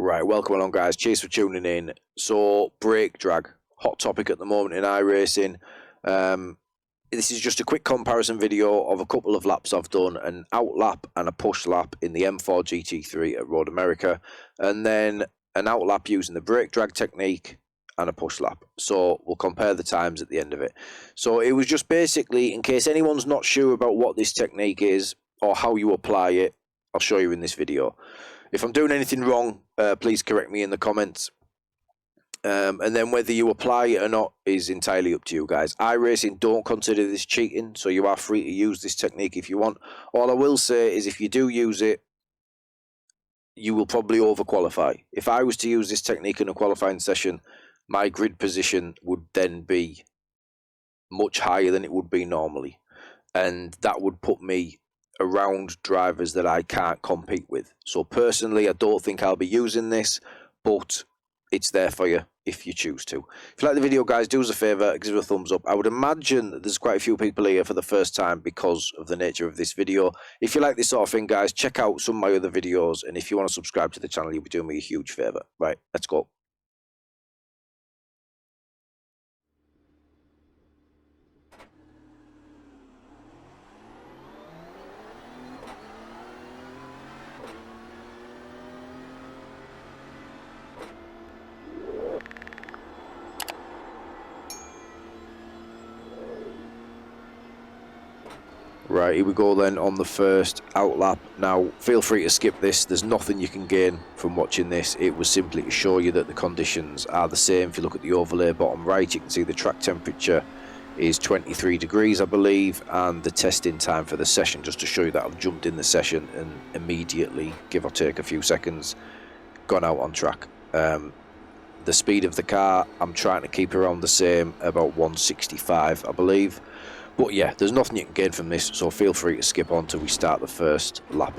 Right, welcome along guys, cheers for tuning in. So, brake drag, hot topic at the moment in iRacing. This is just a quick comparison video of a couple of laps I've done, an out lap and a push lap in the M4 GT3 at Road America, and then an out lap using the brake drag technique and a push lap. So we'll compare the times at the end of it. So it was just basically, in case anyone's not sure about what this technique is or how you apply it, I'll show you in this video. If I'm doing anything wrong, please correct me in the comments. And then whether you apply it or not is entirely up to you guys. iRacing don't consider this cheating, so you are free to use this technique if you want. All I will say is if you do use it, you will probably overqualify. If I was to use this technique in a qualifying session, my grid position would then be much higher than it would be normally. And that would put me around drivers that I can't compete with. So personally, I don't think I'll be using this, but it's there for you if you choose to. If you like the video, guys, do us a favour, give us a thumbs up. I would imagine that there's quite a few people here for the first time because of the nature of this video. If you like this sort of thing, guys, check out some of my other videos, and if you want to subscribe to the channel, you'll be doing me a huge favour. Right, let's go. Right, here we go then on the first out lap. Now, feel free to skip this. There's nothing you can gain from watching this. It was simply to show you that the conditions are the same. If you look at the overlay bottom right, you can see the track temperature is 23 degrees, I believe, and the testing time for the session, just to show you that I've jumped in the session and immediately, give or take a few seconds, gone out on track. The speed of the car, I'm trying to keep around the same, about 165, I believe. But yeah, there's nothing you can gain from this, so feel free to skip on till we start the first lap.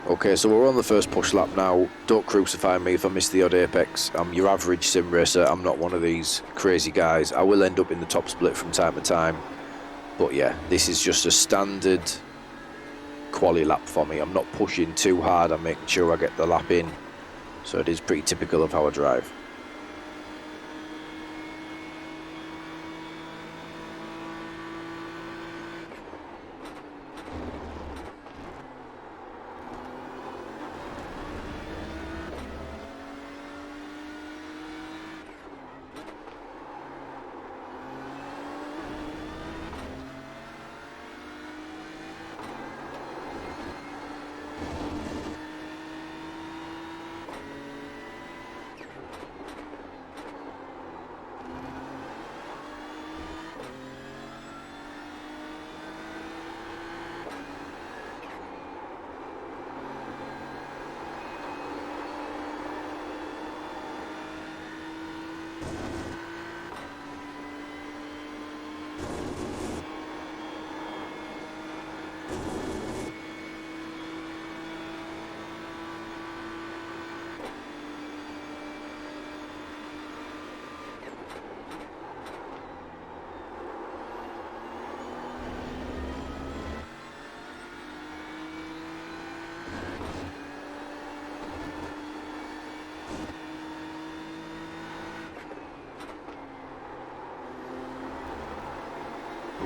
Okay, so we're on the first push lap now. Don't crucify me if I miss the odd apex. I'm your average sim racer. I'm not one of these crazy guys. I will end up in the top split from time to time. But yeah, this is just a standard quali lap for me. I'm not pushing too hard. I'm making sure I get the lap in. So it is pretty typical of how I drive.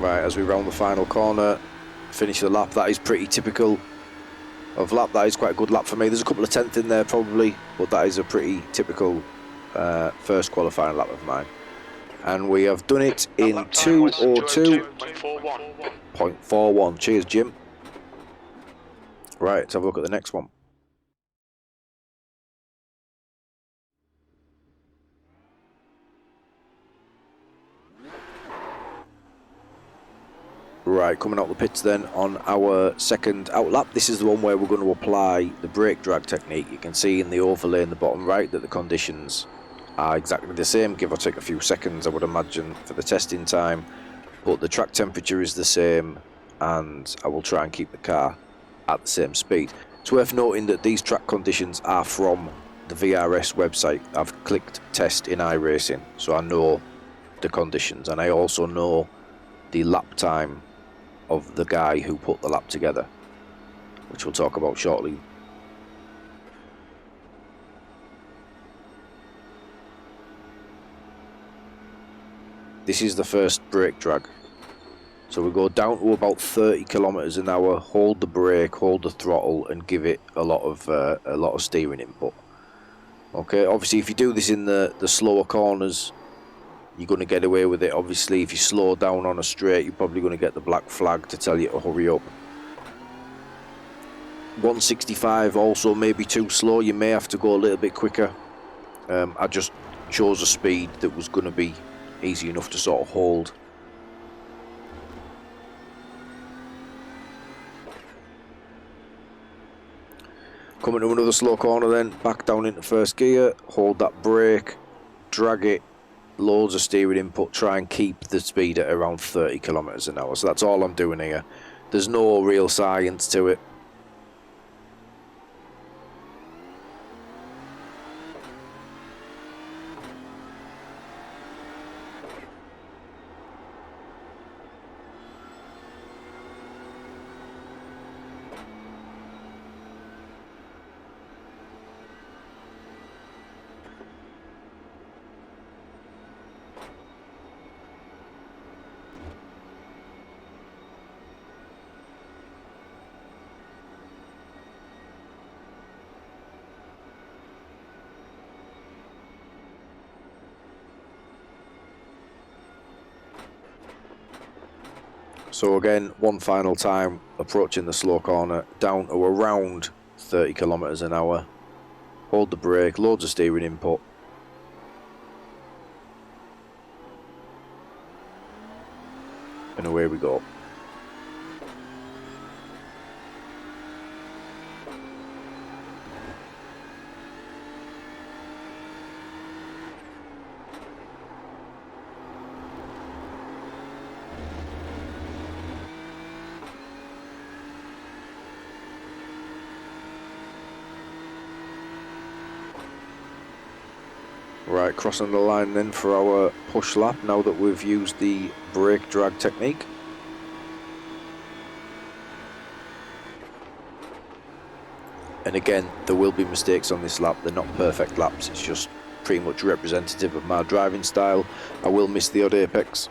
Right, as we round the final corner, finish the lap. That is pretty typical of lap. That is quite a good lap for me. There's a couple of tenths in there probably, but that is a pretty typical first qualifying lap of mine. And we have done it in 2:02.41. Cheers, Jim. Right, let's have a look at the next one. Right, coming out the pits then on our second out lap. This is the one where we're going to apply the brake drag technique. You can see in the overlay in the bottom right that the conditions are exactly the same, give or take a few seconds I would imagine for the testing time, but the track temperature is the same and I will try and keep the car at the same speed. It's worth noting that these track conditions are from the VRS website. I've clicked test in iRacing, so I know the conditions, and I also know the lap time of the guy who put the lap together, which we'll talk about shortly. This is the first brake drag. So we go down to about 30 kilometers an hour, hold the brake, hold the throttle, and give it a lot of steering input. Okay, obviously if you do this in the slower corners, you're going to get away with it. Obviously if you slow down on a straight, you're probably going to get the black flag to tell you to hurry up. 165 also may be too slow. You may have to go a little bit quicker. I just chose a speed that was going to be easy enough to sort of hold. Coming to another slow corner then, back down into first gear, hold that brake, drag it, loads of steering input, try and keep the speed at around 30 kilometers an hour. So that's all I'm doing here. There's no real science to it. So again, one final time, approaching the slow corner, down to around 30 kilometers an hour. Hold the brake, loads of steering input. And away we go. Right, crossing the line then for our push lap now that we've used the brake drag technique. And again, there will be mistakes on this lap. They're not perfect laps, it's just pretty much representative of my driving style. I will miss the odd apex.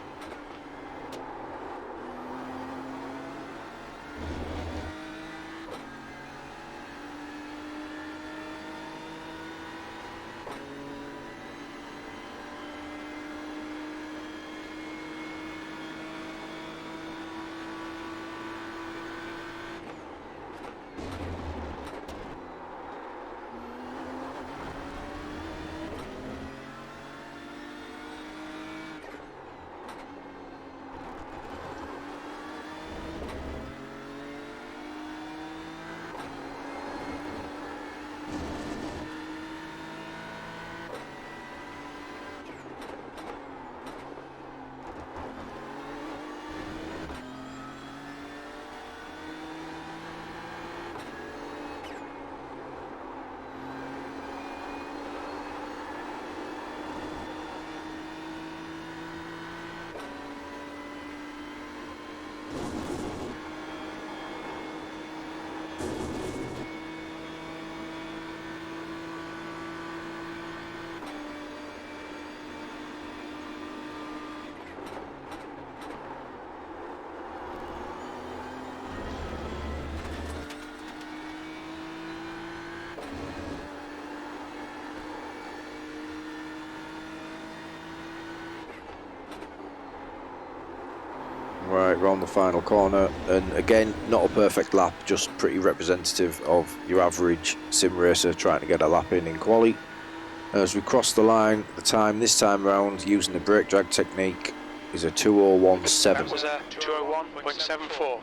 Right, round the final corner, and again, not a perfect lap, just pretty representative of your average sim racer trying to get a lap in quali. As we cross the line, the time this time round using the brake drag technique is a 2:01.7. That was a 2:01.74.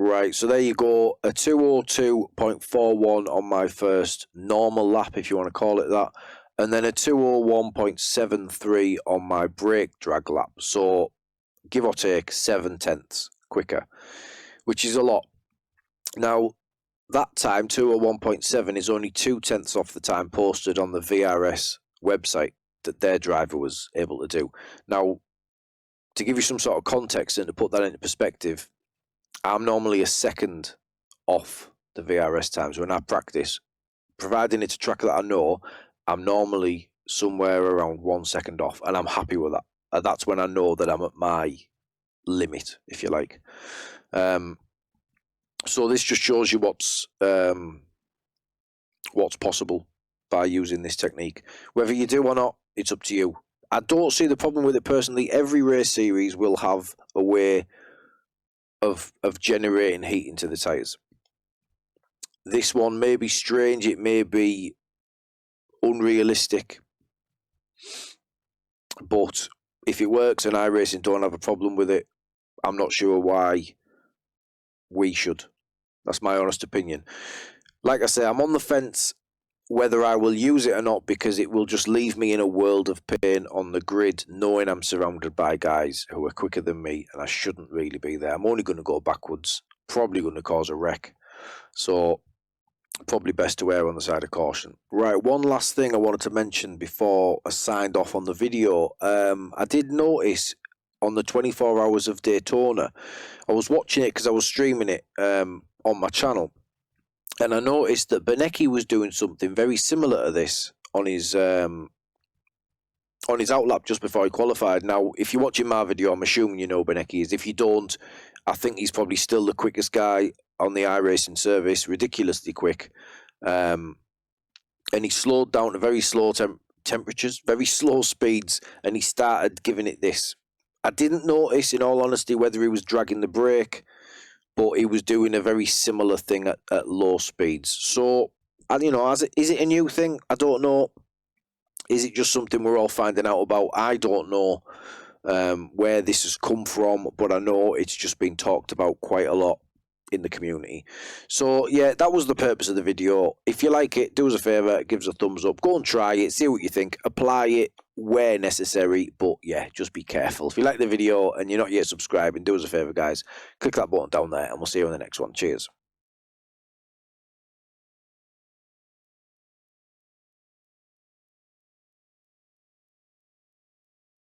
Right, so there you go, a 2:02.41 on my first normal lap, if you want to call it that, and then a 2:01.73 on my brake drag lap. So give or take 7/10 quicker, which is a lot. Now, that time, 2:01.7, is only 2/10 off the time posted on the VRS website that their driver was able to do. Now, to give you some sort of context and to put that into perspective, I'm normally a second off the VRS times when I practice. Providing it's a track that I know, I'm normally somewhere around 1 second off, and I'm happy with that. And that's when I know that I'm at my limit, if you like. So this just shows you what's possible by using this technique. Whether you do or not, it's up to you. I don't see the problem with it personally. Every race series will have a way of generating heat into the tyres. This one may be strange, it may be unrealistic, but if it works and iRacing don't have a problem with it, I'm not sure why we should. That's my honest opinion. Like I say, I'm on the fence whether I will use it or not, because it will just leave me in a world of pain on the grid, knowing I'm surrounded by guys who are quicker than me and I shouldn't really be there. I'm only going to go backwards, probably going to cause a wreck. So probably best to err on the side of caution. Right, one last thing I wanted to mention before I signed off on the video. I did notice on the 24 Hours of Daytona, I was watching it because I was streaming it on my channel, and I noticed that Benecki was doing something very similar to this on his outlap just before he qualified. Now, if you're watching my video, I'm assuming you know Benecki is. If you don't, I think he's probably still the quickest guy on the iRacing service, ridiculously quick. And he slowed down to very slow temperatures, very slow speeds, and he started giving it this. I didn't notice, in all honesty, whether he was dragging the brake, but he was doing a very similar thing at low speeds. So, you know, is it a new thing? I don't know. Is it just something we're all finding out about? I don't know where this has come from, but I know it's just been talked about quite a lot in the community. So, yeah, that was the purpose of the video. If you like it, do us a favour, give us a thumbs up. Go and try it, see what you think. Apply it where necessary, but, yeah, just be careful. If you like the video and you're not yet subscribing, do us a favour, guys. Click that button down there, and we'll see you in the next one. Cheers.